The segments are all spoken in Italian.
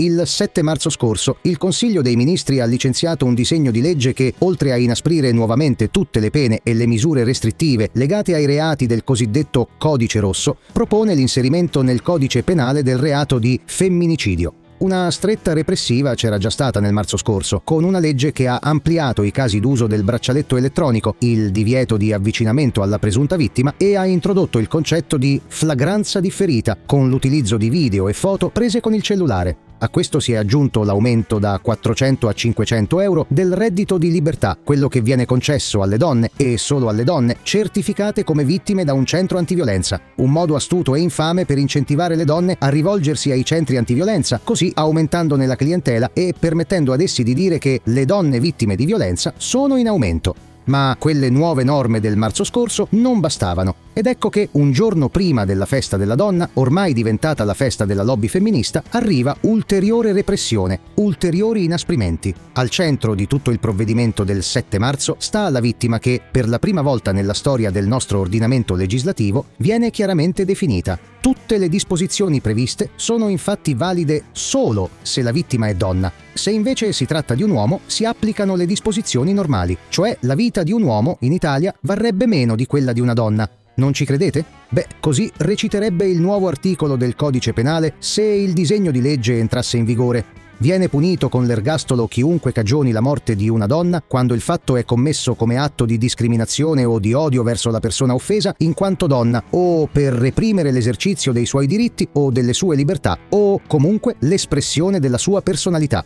Il 7 marzo scorso il Consiglio dei Ministri ha licenziato un disegno di legge che, oltre a inasprire nuovamente tutte le pene e le misure restrittive legate ai reati del cosiddetto Codice Rosso, propone l'inserimento nel codice penale del reato di femminicidio. Una stretta repressiva c'era già stata nel marzo scorso, con una legge che ha ampliato i casi d'uso del braccialetto elettronico, il divieto di avvicinamento alla presunta vittima e ha introdotto il concetto di flagranza differita, con l'utilizzo di video e foto prese con il cellulare. A questo si è aggiunto l'aumento da 400 a 500 euro del reddito di libertà, quello che viene concesso alle donne, e solo alle donne, certificate come vittime da un centro antiviolenza. Un modo astuto e infame per incentivare le donne a rivolgersi ai centri antiviolenza, così aumentandone la clientela e permettendo ad essi di dire che le donne vittime di violenza sono in aumento. Ma quelle nuove norme del marzo scorso non bastavano. Ed ecco che un giorno prima della festa della donna, ormai diventata la festa della lobby femminista, arriva ulteriore repressione, ulteriori inasprimenti. Al centro di tutto il provvedimento del 7 marzo sta la vittima che, per la prima volta nella storia del nostro ordinamento legislativo, viene chiaramente definita. Tutte le disposizioni previste sono infatti valide solo se la vittima è donna. Se invece si tratta di un uomo, si applicano le disposizioni normali, cioè la vita di un uomo in Italia varrebbe meno di quella di una donna. Non ci credete? Beh, così reciterebbe il nuovo articolo del Codice Penale se il disegno di legge entrasse in vigore. Viene punito con l'ergastolo chiunque cagioni la morte di una donna quando il fatto è commesso come atto di discriminazione o di odio verso la persona offesa in quanto donna, o per reprimere l'esercizio dei suoi diritti o delle sue libertà, o comunque l'espressione della sua personalità.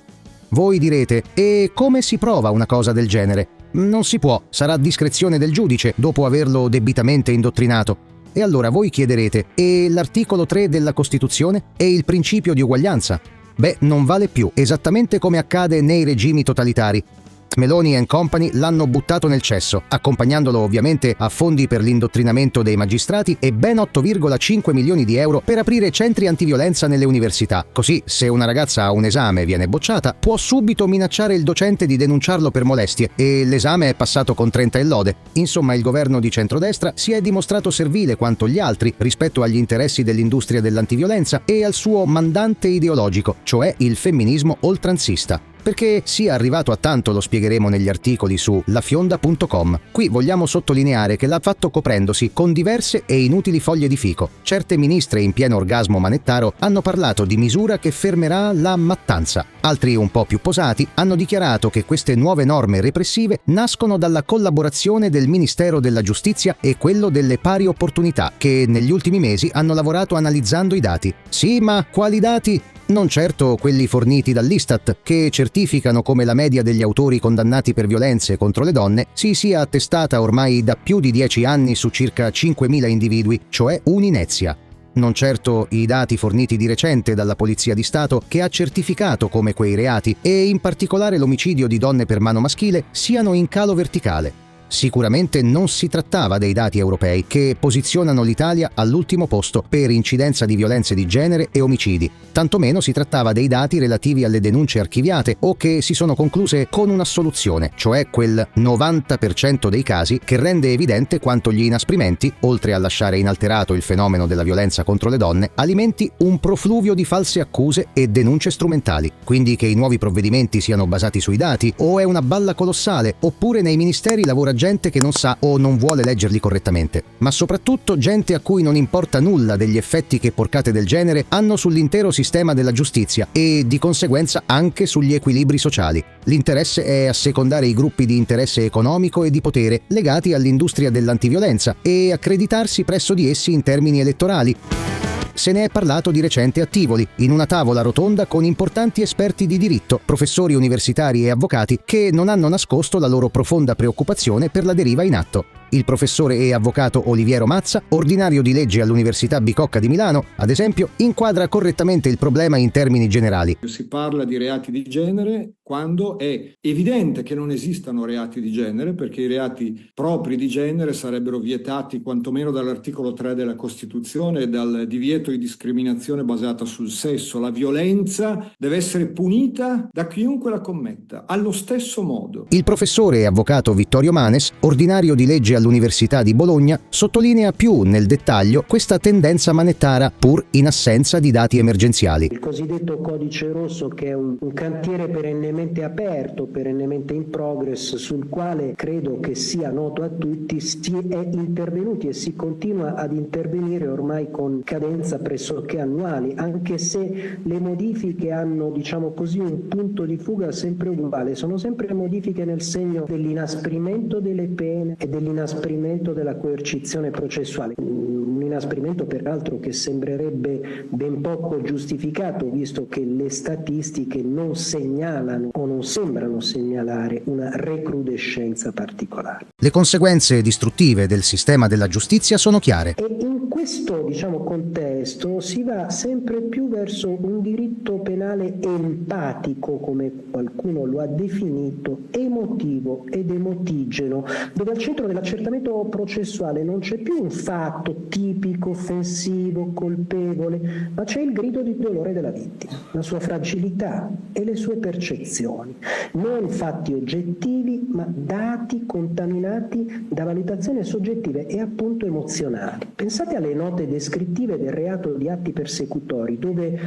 Voi direte, e come si prova una cosa del genere? Non si può, sarà discrezione del giudice dopo averlo debitamente indottrinato. E allora voi chiederete, e l'articolo 3 della Costituzione? E il principio di uguaglianza? Beh, non vale più, esattamente come accade nei regimi totalitari. Meloni and Company l'hanno buttato nel cesso, accompagnandolo ovviamente a fondi per l'indottrinamento dei magistrati e ben 8,5 milioni di euro per aprire centri antiviolenza nelle università. Così, se una ragazza ha un esame e viene bocciata, può subito minacciare il docente di denunciarlo per molestie e l'esame è passato con 30 e lode. Insomma, il governo di centrodestra si è dimostrato servile quanto gli altri rispetto agli interessi dell'industria dell'antiviolenza e al suo mandante ideologico, cioè il femminismo oltranzista. Perché sia arrivato a tanto lo spiegheremo negli articoli su lafionda.com. Qui vogliamo sottolineare che l'ha fatto coprendosi con diverse e inutili foglie di fico. Certe ministre in pieno orgasmo manettaro hanno parlato di misura che fermerà la mattanza. Altri un po' più posati hanno dichiarato che queste nuove norme repressive nascono dalla collaborazione del Ministero della Giustizia e quello delle pari opportunità, che negli ultimi mesi hanno lavorato analizzando i dati. Sì, ma quali dati? Non certo quelli forniti dall'Istat, che certificano come la media degli autori condannati per violenze contro le donne si sia attestata ormai da più di 10 anni su circa 5.000 individui, cioè un'inezia. Non certo i dati forniti di recente dalla Polizia di Stato, che ha certificato come quei reati, e in particolare l'omicidio di donne per mano maschile, siano in calo verticale. Sicuramente non si trattava dei dati europei, che posizionano l'Italia all'ultimo posto per incidenza di violenze di genere e omicidi. Tantomeno si trattava dei dati relativi alle denunce archiviate o che si sono concluse con un'assoluzione, cioè quel 90% dei casi che rende evidente quanto gli inasprimenti, oltre a lasciare inalterato il fenomeno della violenza contro le donne, alimenti un profluvio di false accuse e denunce strumentali. Quindi che i nuovi provvedimenti siano basati sui dati, o è una balla colossale, oppure nei ministeri lavora gente che non sa o non vuole leggerli correttamente, ma soprattutto gente a cui non importa nulla degli effetti che porcate del genere hanno sull'intero sistema della giustizia e di conseguenza anche sugli equilibri sociali. L'interesse è assecondare i gruppi di interesse economico e di potere legati all'industria dell'antiviolenza e accreditarsi presso di essi in termini elettorali. Se ne è parlato di recente a Tivoli, in una tavola rotonda con importanti esperti di diritto, professori universitari e avvocati che non hanno nascosto la loro profonda preoccupazione per la deriva in atto. Il professore e avvocato Oliviero Mazza, ordinario di legge all'Università Bicocca di Milano, ad esempio, inquadra correttamente il problema in termini generali. Si parla di reati di genere quando è evidente che non esistano reati di genere, perché i reati propri di genere sarebbero vietati quantomeno dall'articolo 3 della Costituzione e dal divieto di discriminazione basata sul sesso. La violenza deve essere punita da chiunque la commetta, allo stesso modo. Il professore e avvocato Vittorio Manes, ordinario di legge all'Università di Bologna, sottolinea più nel dettaglio questa tendenza manettara, pur in assenza di dati emergenziali. Il cosiddetto codice rosso, che è un cantiere perennemente aperto, perennemente in progress, sul quale credo che sia noto a tutti, si è intervenuti e si continua ad intervenire ormai con cadenza pressoché annuali, anche se le modifiche hanno, diciamo così, un punto di fuga sempre uguale. Sono sempre modifiche nel segno dell'inasprimento delle pene e dell'inasprimento della coercizione processuale. Un inasprimento peraltro che sembrerebbe ben poco giustificato, visto che le statistiche non segnalano o non sembrano segnalare una recrudescenza particolare. Le conseguenze distruttive del sistema della giustizia sono chiare. E in questo, contesto si va sempre più verso un diritto penale empatico, come qualcuno lo ha definito, emotivo ed emotigeno, dove al centro dell'accertamento processuale non c'è più un fatto tipico, offensivo, colpevole, ma c'è il grido di dolore della vittima, la sua fragilità e le sue percezioni. Non fatti oggettivi, ma dati contaminati da valutazioni soggettive e appunto emozionali. Pensate alle note descrittive del reato di atti persecutori, dove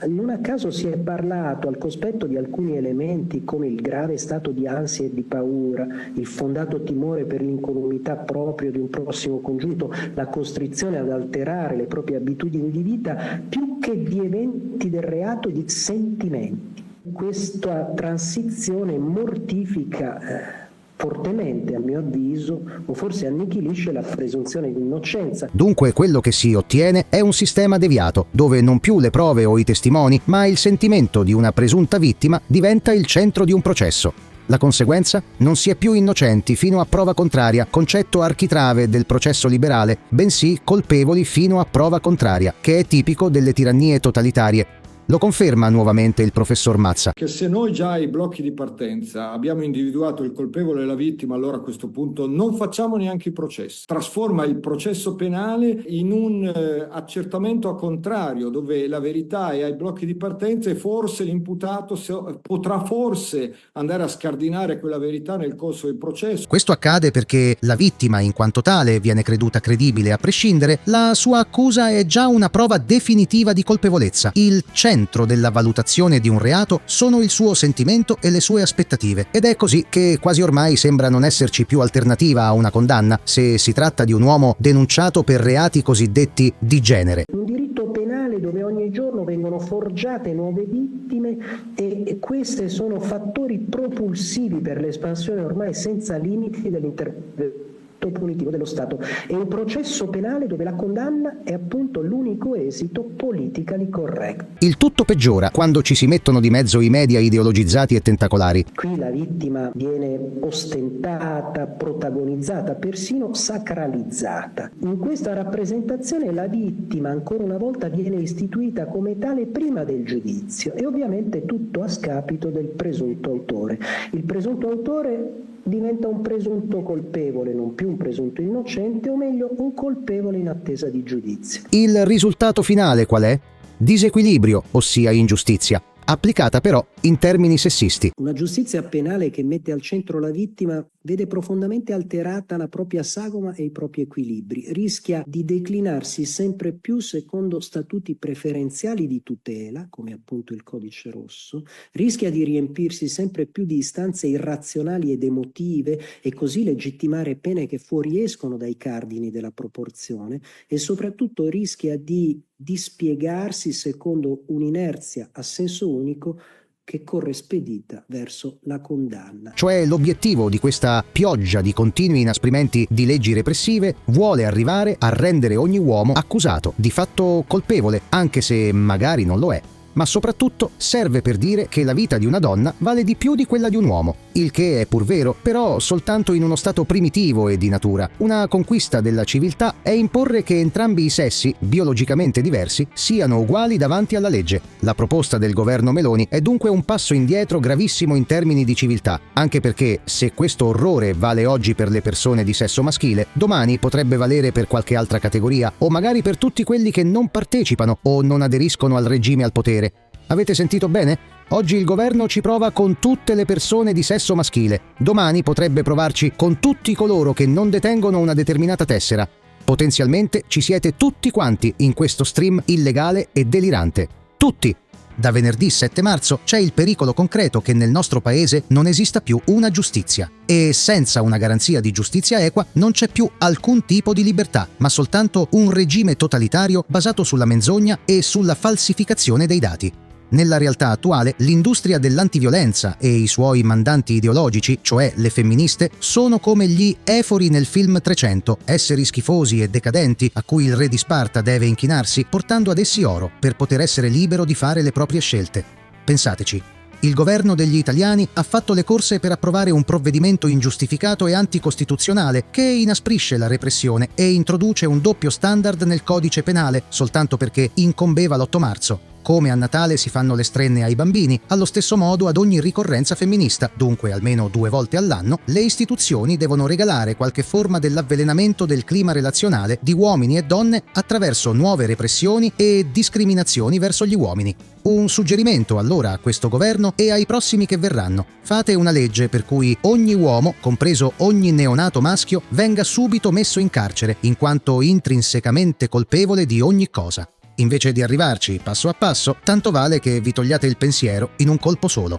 non a caso si è parlato al cospetto di alcuni elementi come il grave stato di ansia e di paura, il fondato timore per l'incolumità proprio di un prossimo congiunto, la costrizione ad alterare le proprie abitudini di vita, più che di eventi del reato, di sentimenti. Questa transizione mortifica fortemente, a mio avviso, o forse annichilisce la presunzione di innocenza. Dunque quello che si ottiene è un sistema deviato, dove non più le prove o i testimoni, ma il sentimento di una presunta vittima diventa il centro di un processo. La conseguenza? Non si è più innocenti fino a prova contraria, concetto architrave del processo liberale, bensì colpevoli fino a prova contraria, che è tipico delle tirannie totalitarie. Lo conferma nuovamente il professor Mazza. Che se noi già ai blocchi di partenza abbiamo individuato il colpevole e la vittima, allora a questo punto non facciamo neanche i processi. Trasforma il processo penale in un accertamento a contrario, dove la verità è ai blocchi di partenza e forse l'imputato potrà forse andare a scardinare quella verità nel corso del processo. Questo accade perché la vittima, in quanto tale, viene creduta credibile a prescindere. La sua accusa è già una prova definitiva di colpevolezza. Il centro della valutazione di un reato sono il suo sentimento e le sue aspettative, ed è così che quasi ormai sembra non esserci più alternativa a una condanna se si tratta di un uomo denunciato per reati cosiddetti di genere. Un diritto penale dove ogni giorno vengono forgiate nuove vittime e queste sono fattori propulsivi per l'espansione ormai senza limiti dell'intervento punitivo dello Stato. È un processo penale dove la condanna è appunto l'unico esito politically correct. Il tutto peggiora quando ci si mettono di mezzo i media ideologizzati e tentacolari. Qui la vittima viene ostentata, protagonizzata, persino sacralizzata. In questa rappresentazione la vittima ancora una volta viene istituita come tale prima del giudizio e ovviamente tutto a scapito del presunto autore. Il presunto autore diventa un presunto colpevole, non più un presunto innocente, o meglio un colpevole in attesa di giudizio. Il risultato finale qual è? Disequilibrio, ossia ingiustizia, applicata però in termini sessisti. Una giustizia penale che mette al centro la vittima vede profondamente alterata la propria sagoma e i propri equilibri, rischia di declinarsi sempre più secondo statuti preferenziali di tutela, come appunto il codice rosso, rischia di riempirsi sempre più di istanze irrazionali ed emotive e così legittimare pene che fuoriescono dai cardini della proporzione e soprattutto rischia di dispiegarsi secondo un'inerzia a senso unico che corre spedita verso la condanna. Cioè l'obiettivo di questa pioggia di continui inasprimenti di leggi repressive vuole arrivare a rendere ogni uomo accusato, di fatto colpevole, anche se magari non lo è. Ma soprattutto serve per dire che la vita di una donna vale di più di quella di un uomo, il che è pur vero, però soltanto in uno stato primitivo e di natura. Una conquista della civiltà è imporre che entrambi i sessi, biologicamente diversi, siano uguali davanti alla legge. La proposta del governo Meloni è dunque un passo indietro gravissimo in termini di civiltà, anche perché se questo orrore vale oggi per le persone di sesso maschile, domani potrebbe valere per qualche altra categoria, o magari per tutti quelli che non partecipano o non aderiscono al regime al potere. Avete sentito bene? Oggi il governo ci prova con tutte le persone di sesso maschile. Domani potrebbe provarci con tutti coloro che non detengono una determinata tessera. Potenzialmente ci siete tutti quanti in questo stream illegale e delirante. Tutti! Da venerdì 7 marzo c'è il pericolo concreto che nel nostro paese non esista più una giustizia. E senza una garanzia di giustizia equa non c'è più alcun tipo di libertà, ma soltanto un regime totalitario basato sulla menzogna e sulla falsificazione dei dati. Nella realtà attuale, l'industria dell'antiviolenza e i suoi mandanti ideologici, cioè le femministe, sono come gli efori nel film 300, esseri schifosi e decadenti a cui il re di Sparta deve inchinarsi, portando ad essi oro per poter essere libero di fare le proprie scelte. Pensateci. Il governo degli italiani ha fatto le corse per approvare un provvedimento ingiustificato e anticostituzionale che inasprisce la repressione e introduce un doppio standard nel codice penale soltanto perché incombeva l'8 marzo. Come a Natale si fanno le strenne ai bambini, allo stesso modo ad ogni ricorrenza femminista, dunque almeno 2 volte all'anno, le istituzioni devono regalare qualche forma dell'avvelenamento del clima relazionale di uomini e donne attraverso nuove repressioni e discriminazioni verso gli uomini. Un suggerimento allora a questo governo e ai prossimi che verranno. Fate una legge per cui ogni uomo, compreso ogni neonato maschio, venga subito messo in carcere, in quanto intrinsecamente colpevole di ogni cosa. Invece di arrivarci passo a passo, tanto vale che vi togliate il pensiero in un colpo solo.